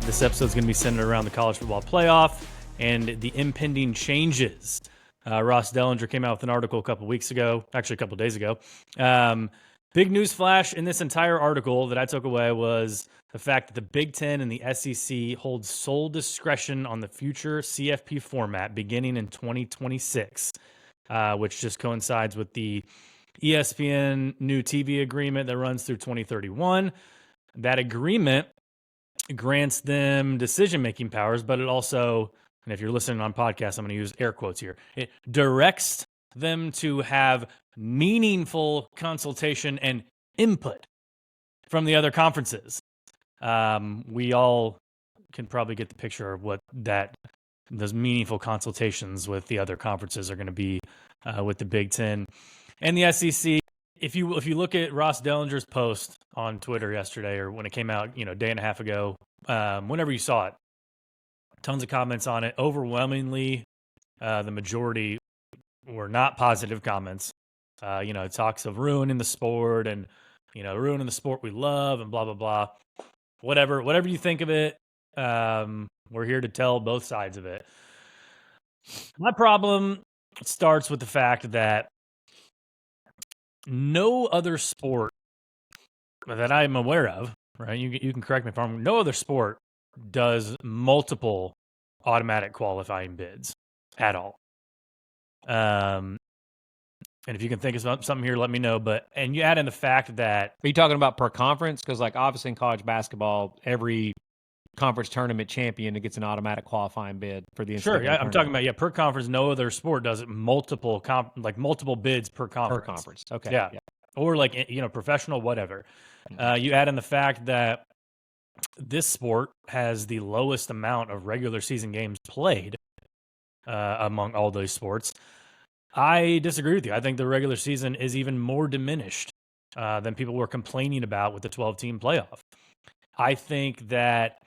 This episode is going to be centered around the college football playoff and the impending changes. Ross Dellinger came out with an article a couple days ago. Big news flash in this entire article that I took away was the fact that the Big Ten and the SEC hold sole discretion on the future CFP format beginning in 2026, which just coincides with the ESPN new TV agreement that runs through 2031. That agreement grants them decision-making powers, but it also, and if you're listening on podcasts, I'm going to use air quotes here, it directs them to have meaningful consultation and input from the other conferences. We all can probably get the picture of what those meaningful consultations with the other conferences are going to be with the Big Ten and the SEC. If you look at Ross Dellinger's post on Twitter yesterday, or when it came out, a day and a half ago, whenever you saw it, tons of comments on it. Overwhelmingly, the majority were not positive comments. It talks of ruining the sport and, ruining the sport we love and blah, blah, blah. Whatever you think of it, we're here to tell both sides of it. My problem starts with the fact that no other sport that I'm aware of, right? You can correct me if I'm wrong. No other sport does multiple automatic qualifying bids at all. And if you can think of something here, let me know. And you add in the fact that... Are you talking about per conference? Because, obviously in college basketball, every conference tournament champion that gets an automatic qualifying bid for the NCAA Sure, tournament. I'm talking about, per conference. No other sport does it multiple bids per conference. Per conference, okay. Yeah. Or professional, whatever. You add in the fact that this sport has the lowest amount of regular season games played among all those sports. I disagree with you. I think the regular season is even more diminished than people were complaining about with the 12-team playoff. I think that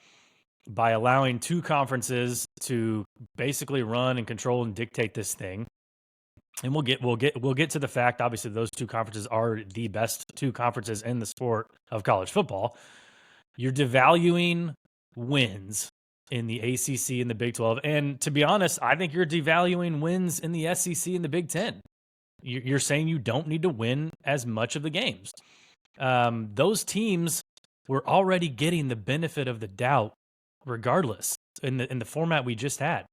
by allowing two conferences to basically run and control and dictate this thing, and we'll get to the fact, obviously, those two conferences are the best two conferences in the sport of college football. You're devaluing wins in the ACC and the Big 12. And to be honest, I think you're devaluing wins in the SEC and the Big 10. You're saying you don't need to win as much of the games. Those teams were already getting the benefit of the doubt regardless in the format we just had.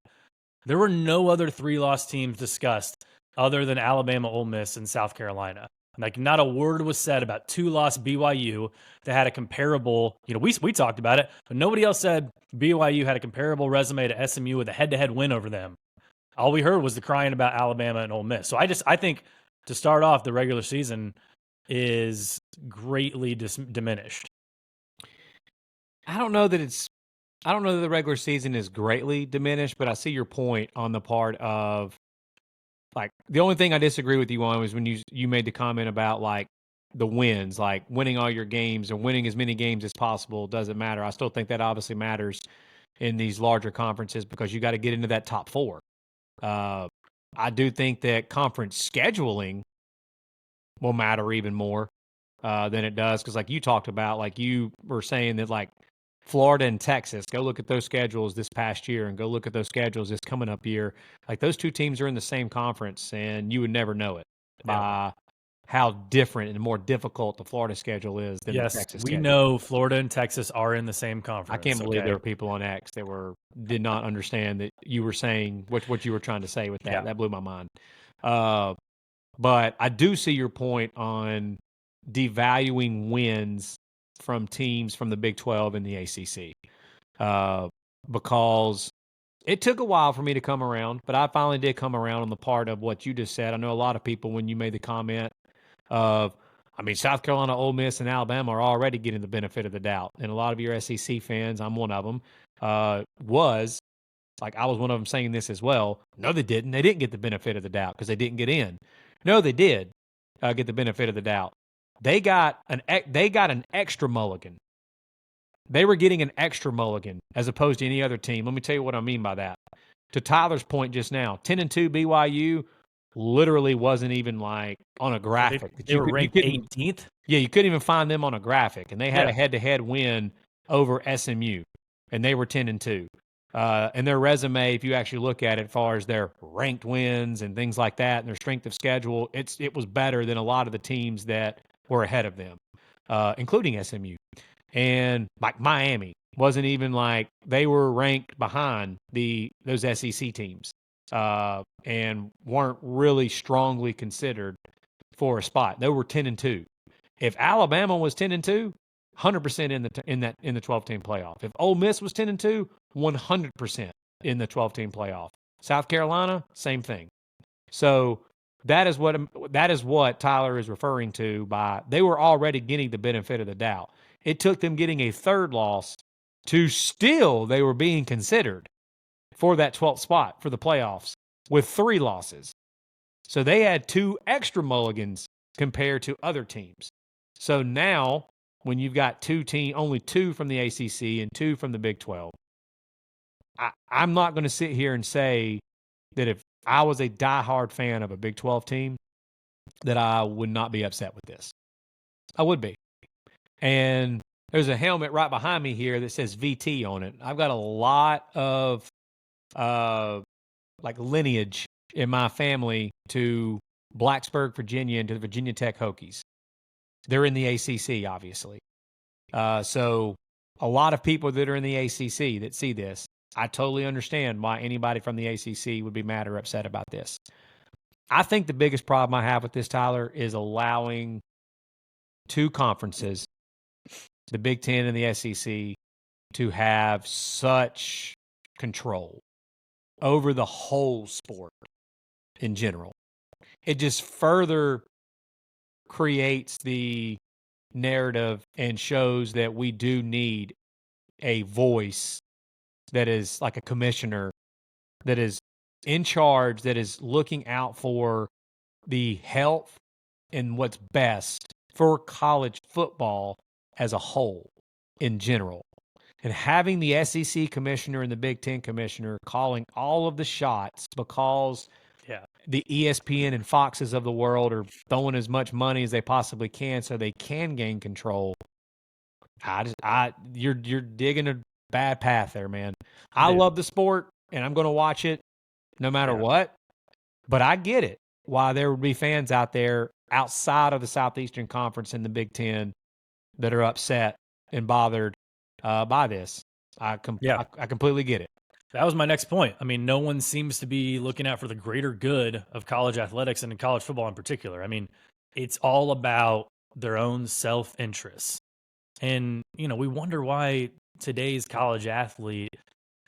There were no other 3-loss teams discussed other than Alabama, Ole Miss, and South Carolina. Not a word was said about 2-loss BYU that had a comparable, we talked about it, but nobody else said BYU had a comparable resume to SMU with a head-to-head win over them. All we heard was the crying about Alabama and Ole Miss. So I think to start off, the regular season is greatly diminished. I don't know that the regular season is greatly diminished, but I see your point on the part of, the only thing I disagree with you on was when you made the comment about, the wins, winning all your games or winning as many games as possible doesn't matter. I still think that obviously matters in these larger conferences because you got to get into that top 4. I do think that conference scheduling will matter even more than it does because, you talked about, you were saying that, Florida and Texas, go look at those schedules this past year and go look at those schedules this coming up year. Those two teams are in the same conference, and you would never know it by how different and more difficult the Florida schedule is than the Texas schedule. We know Florida and Texas are in the same conference. I can't believe there were people on X that did not understand that you were saying what you were trying to say with that. Yeah. That blew my mind. But I do see your point on devaluing wins from teams from the Big 12 and the ACC because it took a while for me to come around, but I finally did come around on the part of what you just said. I know a lot of people, when you made the comment of, South Carolina, Ole Miss, and Alabama are already getting the benefit of the doubt. And a lot of your SEC fans, I'm one of them, I was one of them saying this as well. No, they didn't. They didn't get the benefit of the doubt because they didn't get in. No, they did get the benefit of the doubt. They got an extra mulligan. They were getting an extra mulligan as opposed to any other team. Let me tell you what I mean by that. To Tyler's point just now, 10-2 BYU literally wasn't even on a graphic. They were ranked 18th? Yeah, you couldn't even find them on a graphic. And they had a head-to-head win over SMU. and they were 10-2. And their resume, if you actually look at it, as far as their ranked wins and things like that, and their strength of schedule, it was better than a lot of the teams that were ahead of them, including SMU. And like Miami wasn't even like they were ranked behind those SEC teams, and weren't really strongly considered for a spot. They were 10-2. If Alabama was 10-2, 100% in the 12-team playoff. If Ole Miss was 10-2, 100% in the 12-team playoff. South Carolina, same thing. So that is what Tyler is referring to by they were already getting the benefit of the doubt. It took them getting a third loss to still they were being considered for that 12th spot for the playoffs with 3 losses. So they had 2 extra mulligans compared to other teams. So now when you've got only 2 from the ACC and 2 from the Big 12, I'm not going to sit here and say that if I was a diehard fan of a Big 12 team, that I would not be upset with this. I would be. And there's a helmet right behind me here that says VT on it. I've got a lot of like lineage in my family to Blacksburg, Virginia, and to the Virginia Tech Hokies. They're in the ACC, obviously. So a lot of people that are in the ACC that see this, I totally understand why anybody from the ACC would be mad or upset about this. I think the biggest problem I have with this, Tyler, is allowing 2 conferences, the Big Ten and the SEC, to have such control over the whole sport in general. It just further creates the narrative and shows that we do need a voice that is like a commissioner that is in charge, that is looking out for the health and what's best for college football as a whole in general. And having the SEC commissioner and the Big Ten commissioner calling all of the shots because the ESPN and Foxes of the world are throwing as much money as they possibly can so they can gain control. You're digging a bad path there, man. I love the sport and I'm going to watch it no matter what. But I get it why there would be fans out there outside of the Southeastern Conference and the Big Ten that are upset and bothered by this. I completely get it. That was my next point. I mean, no one seems to be looking out for the greater good of college athletics and in college football in particular. I mean, it's all about their own self-interest. And, we wonder why today's college athlete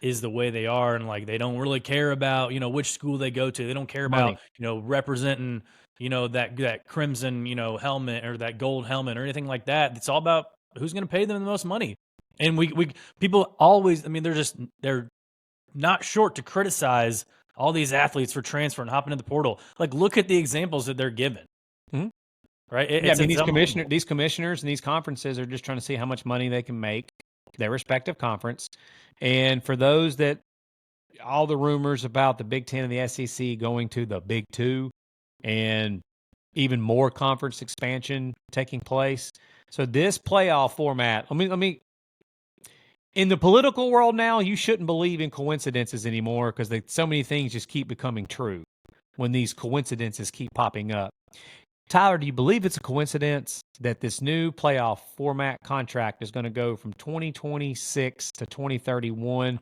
is the way they are. And like, they don't really care about, which school they go to. They don't care about, representing, that crimson, helmet or that gold helmet or anything like that. It's all about who's going to pay them the most money. And people always, they're not short to criticize all these athletes for transfer and hopping in the portal. Like, look at the examples that they're given. Mm-hmm. Right? These commissioners and these conferences are just trying to see how much money they can make their respective conference. And for those that all the rumors about the Big Ten and the SEC going to the Big Two and even more conference expansion taking place. So this playoff format, let me in the political world now, you shouldn't believe in coincidences anymore because so many things just keep becoming true when these coincidences keep popping up. Tyler, do you believe it's a coincidence that this new playoff format contract is going to go from 2026 to 2031?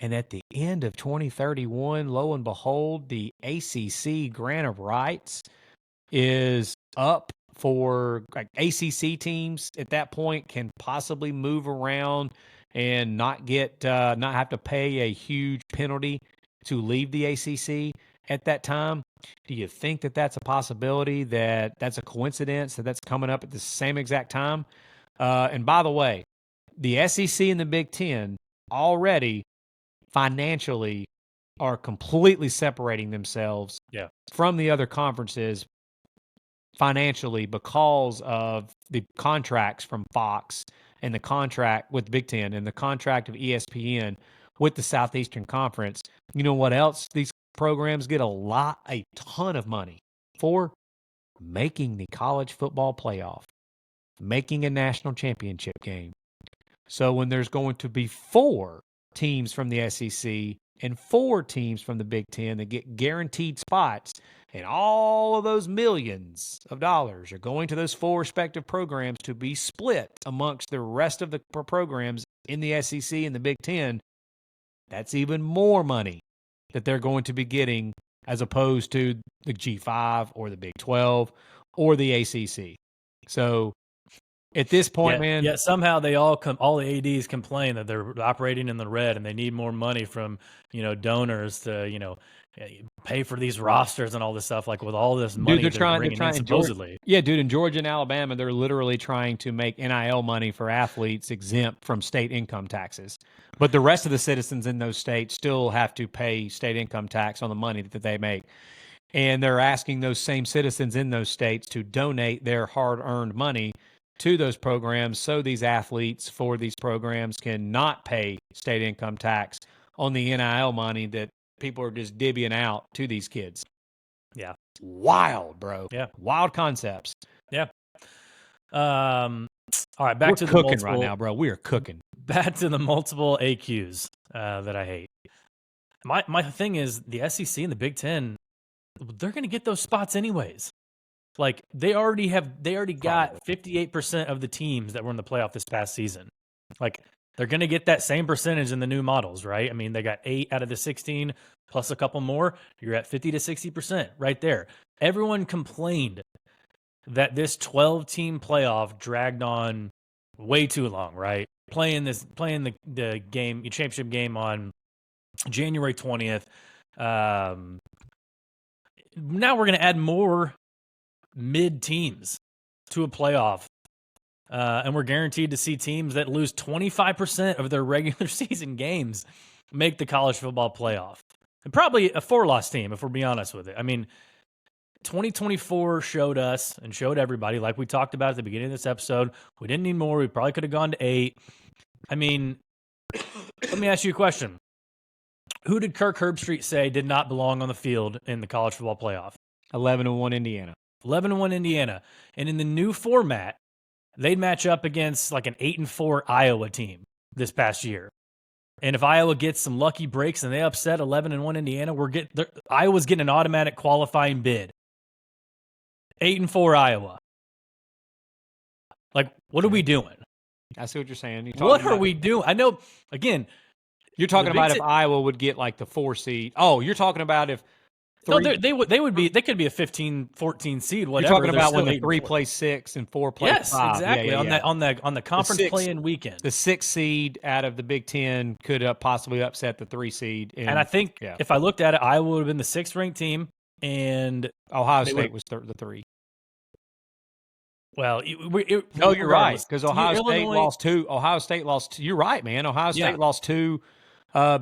And at the end of 2031, lo and behold, the ACC grant of rights is up for like ACC teams at that point can possibly move around and not have to pay a huge penalty to leave the ACC at that time. Do you think that that's a possibility, that's a coincidence, that's coming up at the same exact time? And by the way, the SEC and the Big Ten already financially are completely separating themselves from the other conferences financially because of the contracts from Fox and the contract with Big Ten and the contract of ESPN with the Southeastern Conference. You know what else these programs get a ton of money for? Making the college football playoff, making a national championship game. So when there's going to be 4 teams from the SEC and 4 teams from the Big Ten that get guaranteed spots. And all of those millions of dollars are going to those 4 respective programs to be split amongst the rest of the programs in the SEC and the Big Ten. That's even more money that they're going to be getting as opposed to the G5 or the Big 12 or the ACC. So at this point, man. Yeah, somehow they all the ADs complain that they're operating in the red and they need more money from, donors to, pay for these rosters and all this stuff, like with all this money they're trying in supposedly. Dude, in Georgia and Alabama, they're literally trying to make NIL money for athletes exempt from state income taxes. But the rest of the citizens in those states still have to pay state income tax on the money that they make. And they're asking those same citizens in those states to donate their hard-earned money to those programs so these athletes for these programs can not pay state income tax on the NIL money that people are just divvying out to these kids. Yeah. Wild, bro. Yeah. Wild concepts. Yeah. All right, back to the cooking multiple, right now, bro. We are cooking. Back to the multiple AQs that I hate. My thing is the SEC and the Big Ten, they're going to get those spots anyways. Like they already got 58% of the teams that were in the playoff this past season. Like they're going to get that same percentage in the new models, right? I mean, they got 8 out of the 16 plus a couple more. You're at 50 to 60% right there. Everyone complained that this 12-team playoff dragged on way too long, right? Playing the game, the championship game on January 20th. Now we're going to add more mid teams to a playoff. And we're guaranteed to see teams that lose 25% of their regular season games make the college football playoff. And probably a 4-loss team, if we're being honest with it. I mean, 2024 showed us and showed everybody, like we talked about at the beginning of this episode, we didn't need more. We probably could have gone to 8. I mean, let me ask you a question. Who did Kirk Herbstreit say did not belong on the field in the college football playoff? 11-1 Indiana. 11-1 Indiana. And in the new format, they'd match up against like an 8-4 Iowa team this past year. And if Iowa gets some lucky breaks and they upset 11-1 Indiana, Iowa's getting an automatic qualifying bid. 8-4 Iowa. Like, what are we doing? I see what you're saying. What are we doing? I know, again, you're talking about if Iowa would get like the 4 seed. Oh, you're talking about if they could be a 15, 14 seed, whatever. You're talking about when the 3 plays 6 and 4 plays 5. Yes, exactly. On the conference play-in weekend. The 6 seed out of the Big Ten could possibly upset the 3 seed. And I think if I looked at it, Iowa would have been the 6th ranked team, and Ohio State was the 3. Well, no, you're right, because Ohio State lost 2. Ohio State lost 2. You're right, man. Ohio State lost 2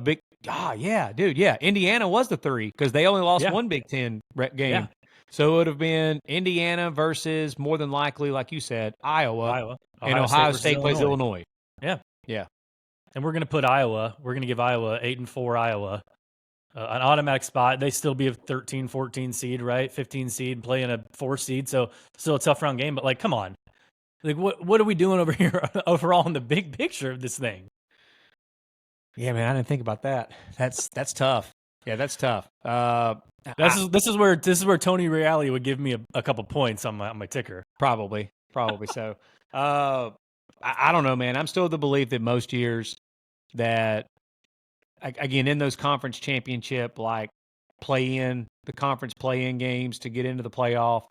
big. Indiana was the 3 because they only lost 1 Big Ten game. Yeah. So it would have been Indiana versus, more than likely, like you said, Iowa. And Ohio State plays Illinois. Yeah. Yeah. And we're going to give Iowa 8-4 Iowa. An automatic spot. They still be a 13, 14 seed, right? 15 seed, playing a 4 seed. So still a tough round game. But, like, come on. Like, what are we doing over here overall in the big picture of this thing? Yeah, man, I didn't think about that. That's tough. Yeah, that's tough. This is where Tony Reale would give me a couple points on my ticker. Probably so. I don't know, man. I'm still of the belief that most years that, again, in those conference championship, like the conference play-in games to get into the playoff,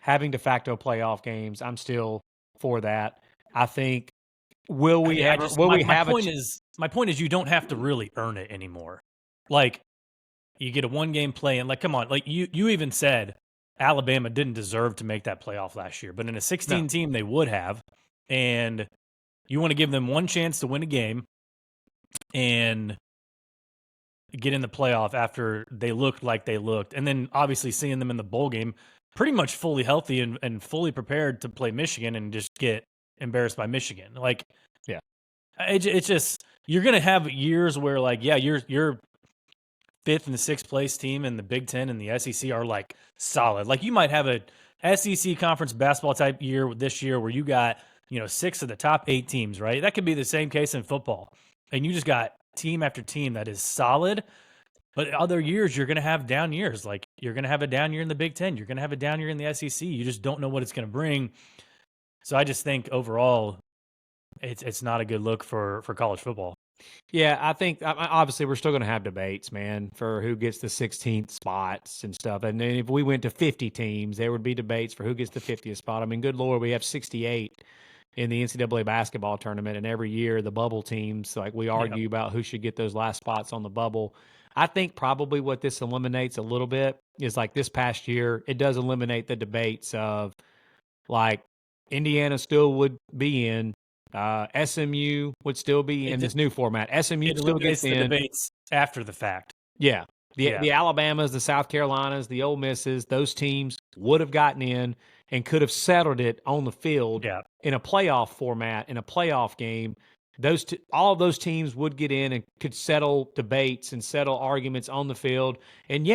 having de facto playoff games, I'm still for that. I think. My point is you don't have to really earn it anymore. Like, you get a 1-game play-in. Like, come on. Like, you even said Alabama didn't deserve to make that playoff last year, but in a 16 team they would have. And you want to give them one chance to win a game and get in the playoff after they looked like they looked. And then obviously seeing them in the bowl game pretty much fully healthy and fully prepared to play Michigan and just get embarrassed by Michigan. Like, yeah, it's just, you're going to have years where, like, yeah, your 5th and 6th place team in the Big Ten and the SEC are like solid. Like, you might have a SEC conference basketball type year this year where you got, 6 of the top 8 teams, right? That could be the same case in football. And you just got team after team that is solid. But other years, you're going to have down years. Like, you're going to have a down year in the Big Ten. You're going to have a down year in the SEC. You just don't know what it's going to bring. So I just think overall, it's not a good look for college football. Yeah, I think obviously we're still going to have debates, man, for who gets the 16th spots and stuff. And then if we went to 50 teams, there would be debates for who gets the 50th spot. I mean, good Lord, we have 68 in the NCAA basketball tournament, and every year the bubble teams, like, we argue about who should get those last spots on the bubble. I think probably what this eliminates a little bit is, like, this past year, it does eliminate the debates of, like, Indiana still would be in. SMU would still be in this new format. SMU still gets the in. Debates after the fact. Yeah. The Alabamas, the South Carolinas, the Ole Misses, those teams would have gotten in and could have settled it on the field in a playoff format, in a playoff game. All of those teams would get in and could settle debates and settle arguments on the field. And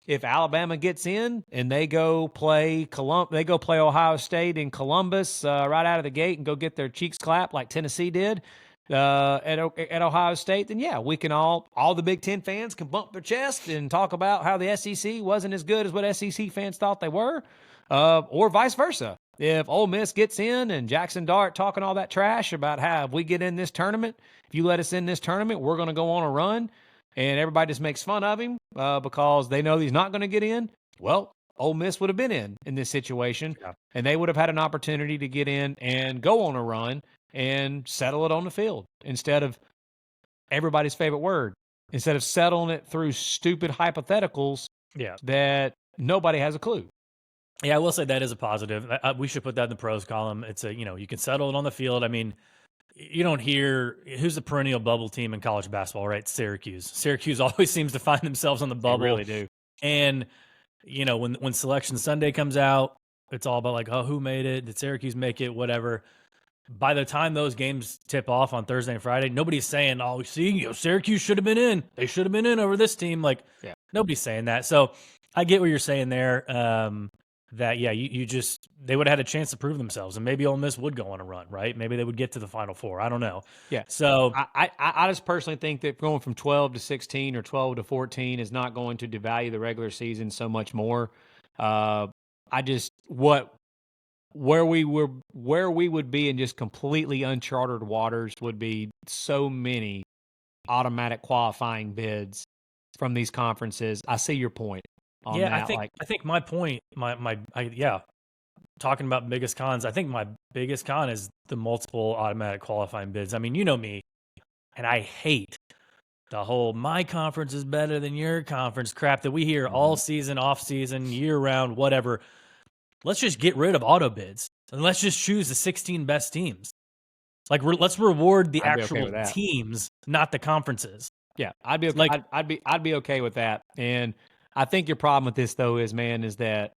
if Alabama gets in and they go play Ohio State in Columbus right out of the gate and go get their cheeks clapped like Tennessee did at Ohio State, then we can all the Big Ten fans can bump their chest and talk about how the SEC wasn't as good as what SEC fans thought they were, or vice versa. If Ole Miss gets in and Jackson Dart talking all that trash about how if we get in this tournament, if you let us in this tournament, we're going to go on a run, and everybody just makes fun of him because they know he's not going to get in, well, Ole Miss would have been in this situation, and they would have had an opportunity to get in and go on a run and settle it on the field instead of everybody's favorite word, instead of settling it through stupid hypotheticals that nobody has a clue. Yeah, I will say that is a positive. We should put that in the pros column. It's you can settle it on the field. I mean, you don't hear who's the perennial bubble team in college basketball, right? Syracuse. Syracuse always seems to find themselves on the bubble. They really do. And when Selection Sunday comes out, it's all about like, oh, who made it? Did Syracuse make it? Whatever. By the time those games tip off on Thursday and Friday, nobody's saying, oh, see, Syracuse should have been in. They should have been in over this team. Like, nobody's saying that. So I get what you're saying there. That they would have had a chance to prove themselves, and maybe Ole Miss would go on a run, right? Maybe they would get to the Final Four. I don't know. Yeah. So I just personally think that going from 12 to 16 or 12 to 14 is not going to devalue the regular season so much more. Where we would be in just completely uncharted waters would be so many automatic qualifying bids from these conferences. I see your point. I think my point, talking about biggest cons, I think my biggest con is the multiple automatic qualifying bids. I mean, you know me, and I hate the whole my conference is better than your conference crap that we hear all season, off season, year round, whatever. Let's just get rid of auto bids and let's just choose the 16 best teams. Like, let's reward the actual teams, not the conferences. Yeah, I'd be okay. I'd be okay with that. And I think your problem with this, though, is that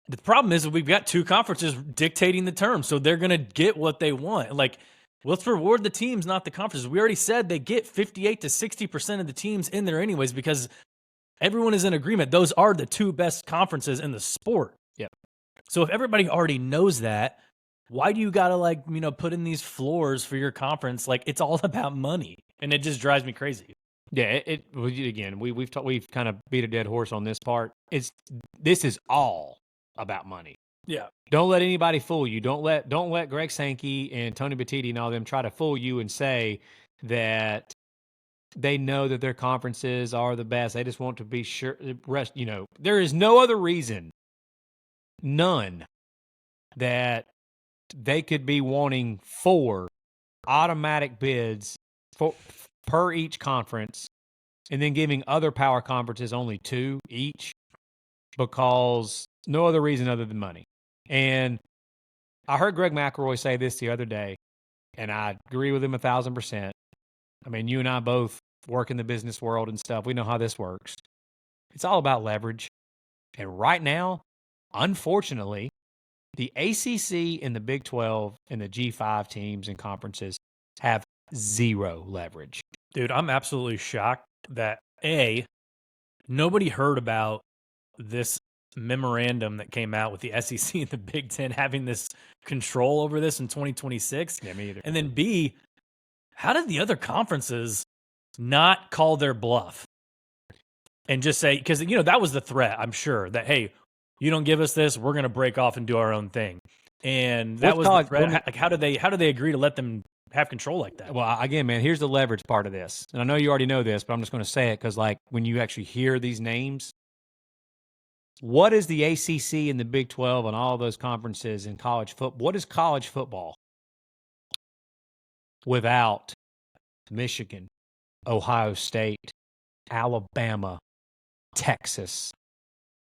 the problem is we've got two conferences dictating the terms, so they're going to get what they want. Like, let's reward the teams, not the conferences. We already said they get 58 to 60% of the teams in there anyways because everyone is in agreement. Those are the two best conferences in the sport. Yep. So if everybody already knows that, why do you got to, put in these floors for your conference? Like, it's all about money, and it just drives me crazy. Yeah, we've kind of beat a dead horse on this part. This is all about money. Yeah. Don't let anybody fool you. Don't let Greg Sankey and Tony Batiti and all them try to fool you and say that they know that their conferences are the best. They just want to be sure. There is no other reason, none, that they could be wanting 4 automatic bids per each conference, and then giving other power conferences only 2 each, because no other reason other than money. And I heard Greg McElroy say this the other day, and I agree with him 1,000%. I mean, you and I both work in the business world and stuff. We know how this works. It's all about leverage. And right now, unfortunately, the ACC and the Big 12 and the G5 teams and conferences have 0 leverage. Dude, I'm absolutely shocked that nobody heard about this memorandum that came out with the SEC and the Big Ten having this control over this in 2026. Yeah, me either. And then B, how did the other conferences not call their bluff and just say, because, that was the threat, I'm sure, that, hey, you don't give us this, we're going to break off and do our own thing. And that was the threat. Like, how do they agree to let them have control like that? Well, again, man, here's the leverage part of this. And I know you already know this, but I'm just going to say it because, like, when you actually hear these names, what is the ACC and the Big 12 and all those conferences in college football? What is college football without Michigan, Ohio State, Alabama, Texas,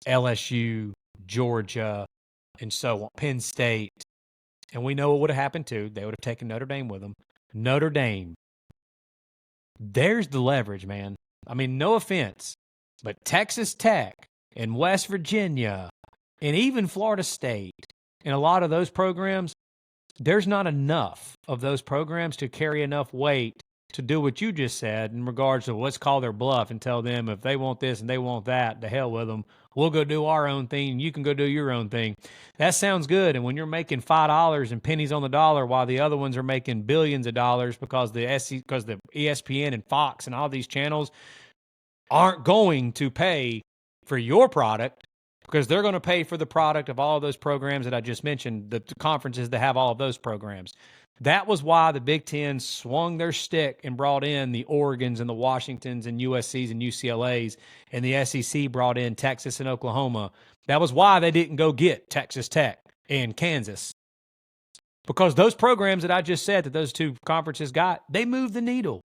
LSU, Georgia, and so on, Penn State? And we know what would have happened too. They would have taken Notre Dame with them. Notre Dame. There's the leverage, man. I mean, no offense, but Texas Tech and West Virginia and even Florida State and a lot of those programs, there's not enough of those programs to carry enough weight to do what you just said in regards to let's call their bluff and tell them if they want this and they want that, to hell with them. We'll go do our own thing. You can go do your own thing. That sounds good. And when you're making $5 and pennies on the dollar while the other ones are making billions of dollars because the ESPN and Fox and all these channels aren't going to pay for your product because they're going to pay for the product of all of those programs that I just mentioned, the conferences that have all of those programs. That was why the Big Ten swung their stick and brought in the Oregons and the Washingtons and USCs and UCLAs, and the SEC brought in Texas and Oklahoma. That was why they didn't go get Texas Tech and Kansas. Because those programs that I just said that those two conferences got, they move the needle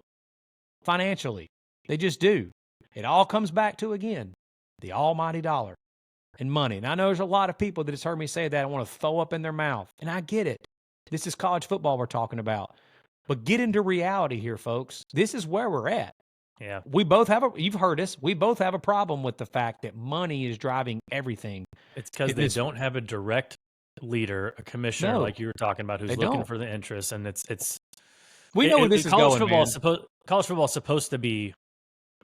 financially. They just do. It all comes back to, again, the almighty dollar and money. And I know there's a lot of people that has heard me say that and want to throw up in their mouth, and I get it. This is college football we're talking about. But get into reality here, folks. This is where we're at. Yeah. We both you've heard us, we both have a problem with the fact that money is driving everything. It's because they don't have a direct leader, a commissioner like you were talking about, who's looking for the interest. And we know where this is going, man. College football is supposed to be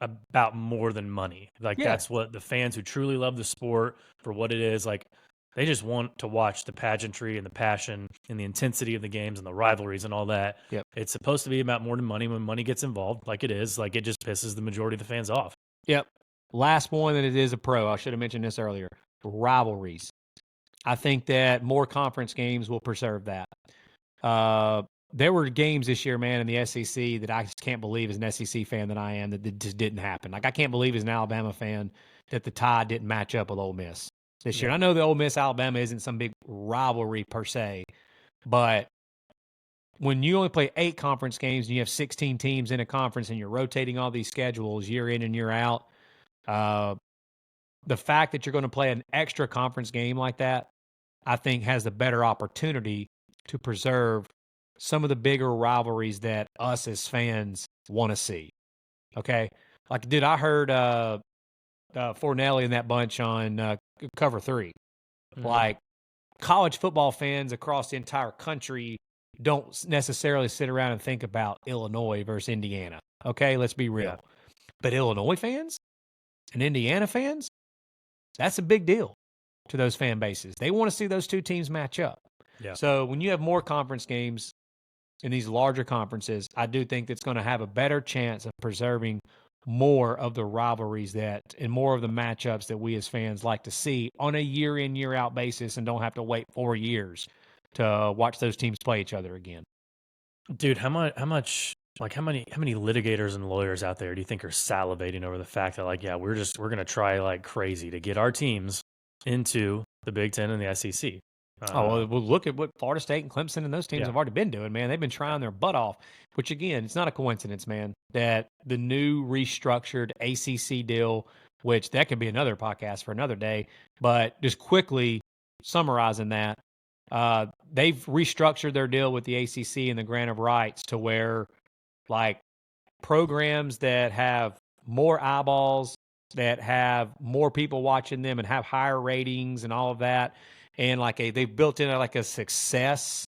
about more than money. Like, that's what the fans who truly love the sport for what it is, like, they just want to watch the pageantry and the passion and the intensity of the games and the rivalries and all that. Yep. It's supposed to be about more than money. When money gets involved, like it is, like, it just pisses the majority of the fans off. Yep. Last one, that it is a pro. I should have mentioned this earlier. Rivalries. I think that more conference games will preserve that. There were games this year, man, in the SEC that I just can't believe as an SEC fan that I am that just didn't happen. Like, I can't believe as an Alabama fan that the Tide didn't match up with Ole Miss this year. I know the Ole Miss Alabama isn't some big rivalry per se, but when you only play 8 conference games and you have 16 teams in a conference and you're rotating all these schedules year in and year out, the fact that you're going to play an extra conference game like that, I think has the better opportunity to preserve some of the bigger rivalries that us as fans want to see. Okay? Like, dude, I heard Fornelli and that bunch on Cover 3. Mm-hmm. Like, college football fans across the entire country don't necessarily sit around and think about Illinois versus Indiana. Okay? Let's be real. Yeah. But Illinois fans and Indiana fans, that's a big deal to those fan bases. They want to see those two teams match up. Yeah. So when you have more conference games in these larger conferences, I do think that's going to have a better chance of preserving more of the rivalries and more of the matchups that we as fans like to see on a year in, year out basis and don't have to wait 4 years to watch those teams play each other again. Dude, how many litigators and lawyers out there do you think are salivating over the fact that, like, yeah, we're going to try like crazy to get our teams into the Big Ten and the SEC? Well, look at what Florida State and Clemson and those teams have already been doing, man. They've been trying their butt off, which, again, it's not a coincidence, man, that the new restructured ACC deal, which that could be another podcast for another day, but just quickly summarizing that, they've restructured their deal with the ACC and the grant of rights to where, like, programs that have more eyeballs, that have more people watching them and have higher ratings and all of that, and they've built in like a success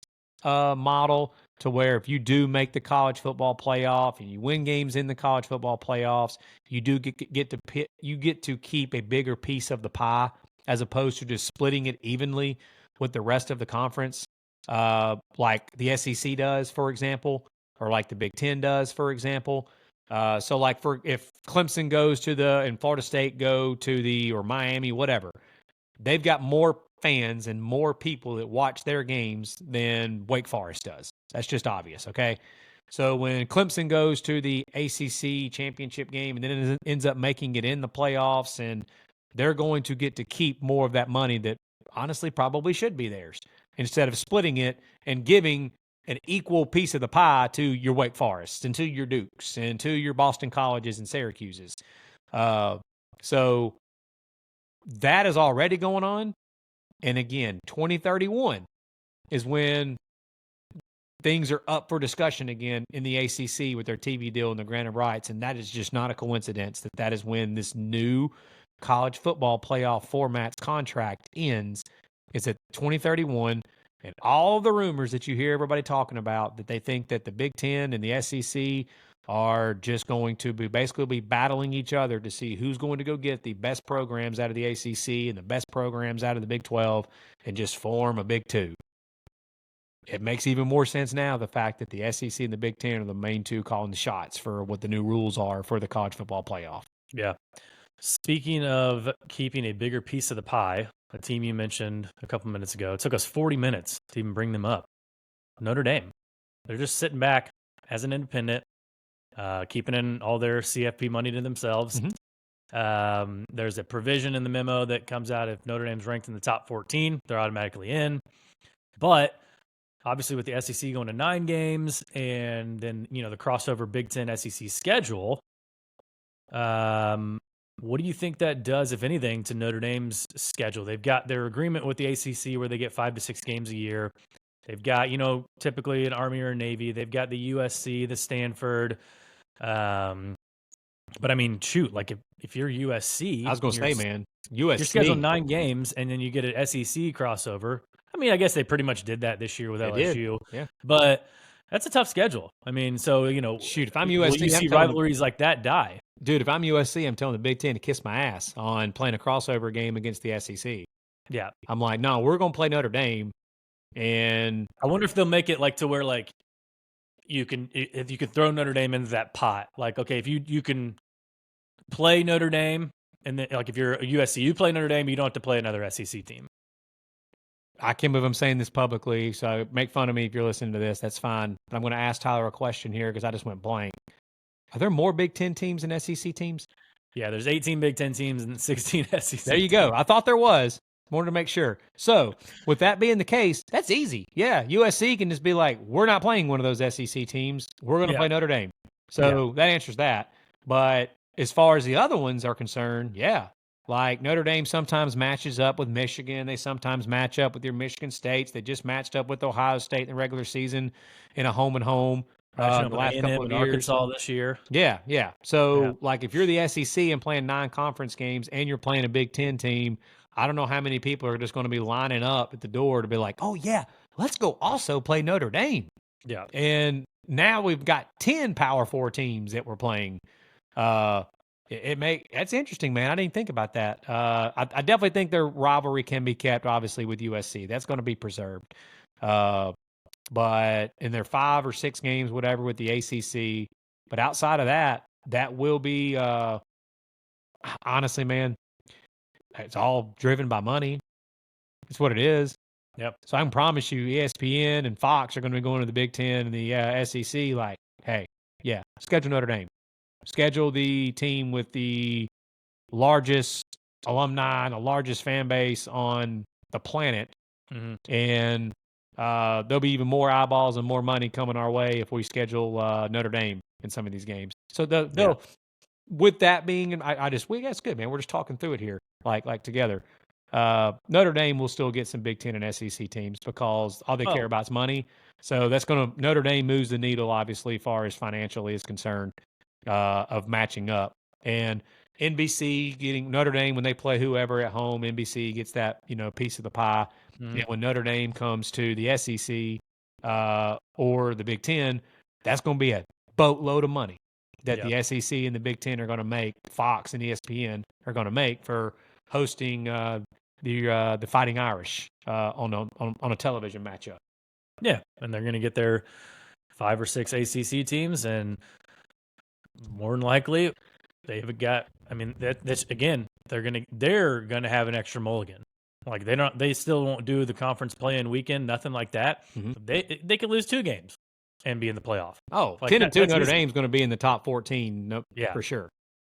model to where if you do make the college football playoff and you win games in the college football playoffs, you do get to keep a bigger piece of the pie as opposed to just splitting it evenly with the rest of the conference, like the SEC does, for example, or like the Big Ten does, for example. So like if Clemson goes to and Florida State go to or Miami, whatever, they've got more fans and more people that watch their games than Wake Forest does. That's just obvious, okay? So when Clemson goes to the ACC championship game and then it ends up making it in the playoffs, and they're going to get to keep more of that money that honestly probably should be theirs, instead of splitting it and giving an equal piece of the pie to your Wake Forests and to your Dukes and to your Boston Colleges and Syracuses. So that is already going on. And again, 2031 is when things are up for discussion again in the ACC with their TV deal and the grant of rights. And that is just not a coincidence that is when this new college football playoff format's contract ends. It's at 2031. And all the rumors that you hear everybody talking about, that they think that the Big Ten and the SEC are just going to be battling each other to see who's going to go get the best programs out of the ACC and the best programs out of the Big 12 and just form a Big Two. It makes even more sense now, the fact that the SEC and the Big Ten are the main two calling the shots for what the new rules are for the college football playoff. Yeah. Speaking of keeping a bigger piece of the pie, a team you mentioned a couple minutes ago, it took us 40 minutes to even bring them up. Notre Dame. They're just sitting back as an independent, keeping in all their CFP money to themselves. Mm-hmm. There's a provision in the memo that comes out if Notre Dame's ranked in the top 14, they're automatically in. But obviously with the SEC going to 9 games and then, the crossover Big Ten SEC schedule, what do you think that does, if anything, to Notre Dame's schedule? They've got their agreement with the ACC where they get 5 to 6 games a year. They've got, typically an Army or a Navy. They've got the USC, the Stanford. But I mean, shoot, like if you're USC, I was going to say, man, USC, you're scheduled 9 games, and then you get an SEC crossover. I mean, I guess they pretty much did that this year with LSU. Yeah, but that's a tough schedule. I mean, so shoot, if I'm USC, you see rivalries like that die. Dude, if I'm USC, I'm telling the Big Ten to kiss my ass on playing a crossover game against the SEC. Yeah, I'm like, no, we're going to play Notre Dame, and I wonder if they'll make it like to where like you can throw Notre Dame into that pot. Like, okay, if you can play Notre Dame, and then like if you're a USC, you play Notre Dame, you don't have to play another SEC team. I can't believe I'm saying this publicly, so make fun of me if you're listening to this. That's fine. But I'm going to ask Tyler a question here because I just went blank. Are there more Big Ten teams than SEC teams? Yeah, there's 18 Big Ten teams and 16 SEC. There you go. I thought there was. Wanted to make sure. So, with that being the case, that's easy. Yeah, USC can just be like, we're not playing one of those SEC teams. We're going to play Notre Dame. So, that answers that. But as far as the other ones are concerned, yeah. Like Notre Dame sometimes matches up with Michigan. They sometimes match up with your Michigan States. They just matched up with Ohio State in the regular season in a home and home. The last couple of years. Arkansas this year. Yeah. So, like, if you're the SEC and playing 9 conference games and you're playing a Big Ten team, I don't know how many people are just going to be lining up at the door to be like, oh, yeah, let's go also play Notre Dame. Yeah. And now we've got 10 Power 4 teams that we're playing. That's interesting, man. I didn't think about that. I definitely think their rivalry can be kept, obviously, with USC. That's going to be preserved. But in their 5 or 6 games, whatever, with the ACC. But outside of that, that will be, honestly, man, it's all driven by money. It's what it is. Yep. So I can promise you ESPN and Fox are going to be going to the Big Ten and the SEC like, hey, yeah, schedule Notre Dame. Schedule the team with the largest alumni and the largest fan base on the planet. Mm-hmm. And there'll be even more eyeballs and more money coming our way if we schedule Notre Dame in some of these games. So they'll with that being, that's good, man. We're just talking through it here, like together. Notre Dame will still get some Big Ten and SEC teams because all they care about is money. So Notre Dame moves the needle, obviously, as far as financially is concerned, of matching up. And NBC getting Notre Dame when they play whoever at home, NBC gets that, piece of the pie. Mm-hmm. And when Notre Dame comes to the SEC or the Big Ten, that's going to be a boatload of money that the SEC and the Big Ten are going to make, Fox and ESPN are going to make for hosting the Fighting Irish on a television matchup. Yeah, and they're going to get their 5 or 6 ACC teams, and more than likely they've got. I mean, that's again, they're gonna have an extra mulligan. Like they still won't do the conference play-in weekend, nothing like that. Mhm. They could lose 2 games and be in the playoff. Oh, Like 10-2 that's Notre easy. Dame's going to be in the top 14, no, Yeah, for sure.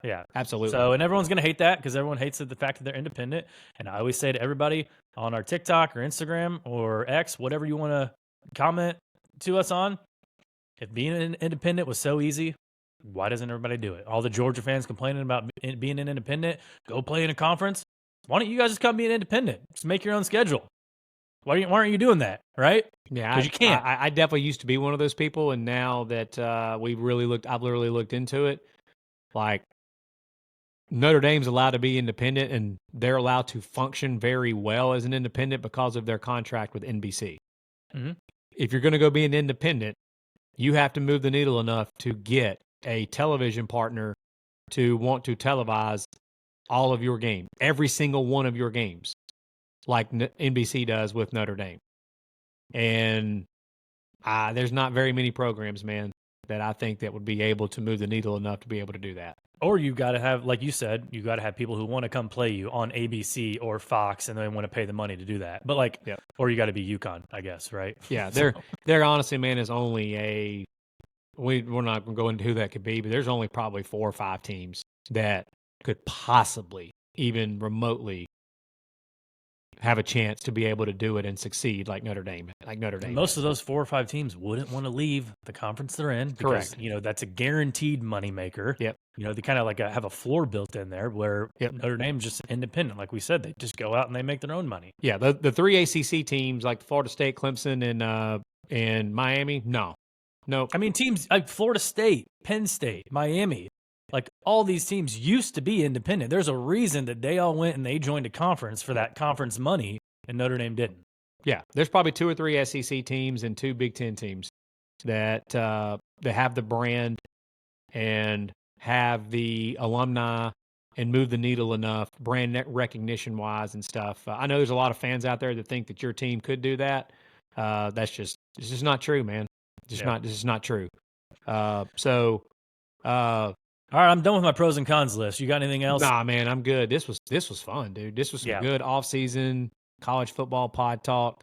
yeah. Absolutely. So, and everyone's going to hate that because everyone hates the fact that they're independent. And I always say to everybody on our TikTok or Instagram or X, whatever you want to comment to us on, if being an independent was so easy, why doesn't everybody do it? All the Georgia fans complaining about being an independent, go play in a conference. Why don't you guys just come be an independent? Just make your own schedule. Why aren't you doing that? Right? Yeah, 'Cause you can't. I definitely used to be one of those people, and now that I've really looked into it. Like Notre Dame's allowed to be independent, and they're allowed to function very well as an independent because of their contract with NBC. Mhm. If you're going to go be an independent, you have to move the needle enough to get a television partner to want to televise all of your games, every single one of your games, like NBC does with Notre Dame. And there's not very many programs, man, that I think that would be able to move the needle enough to be able to do that. Or you got to have, like you said, you got to have people who want to come play you on ABC or Fox, and they want to pay the money to do that. But like, Yep. or you got to be UConn, I guess, right? Yeah, So- there honestly, man, is only we're not going to go into who that could be, but there's only probably 4 or 5 teams that could possibly even remotely have a chance to be able to do it and succeed like Notre Dame. Most of those 4 or 5 teams wouldn't want to leave the conference they're in because Correct. that's a guaranteed moneymaker. Yep. They kind of like have a floor built in there where Yep. Notre Dame's just independent. Like we said, they just go out and they make their own money. Yeah, the 3 ACC teams like Florida State, Clemson, and Miami, no. I mean, teams like Florida State, Penn State, Miami, like all these teams used to be independent. There's a reason that they all went and they joined a conference for that conference money, and Notre Dame didn't. Yeah, there's probably 2 or 3 SEC teams and 2 Big Ten teams that have the brand and have the alumni and move the needle enough brand recognition wise and stuff. I know there's a lot of fans out there that think that your team could do that. It's just not true, man. This is not true. All right, I'm done with my pros and cons list. You got anything else? Nah, man, I'm good. This was fun, dude. This was some good off-season college football pod talk.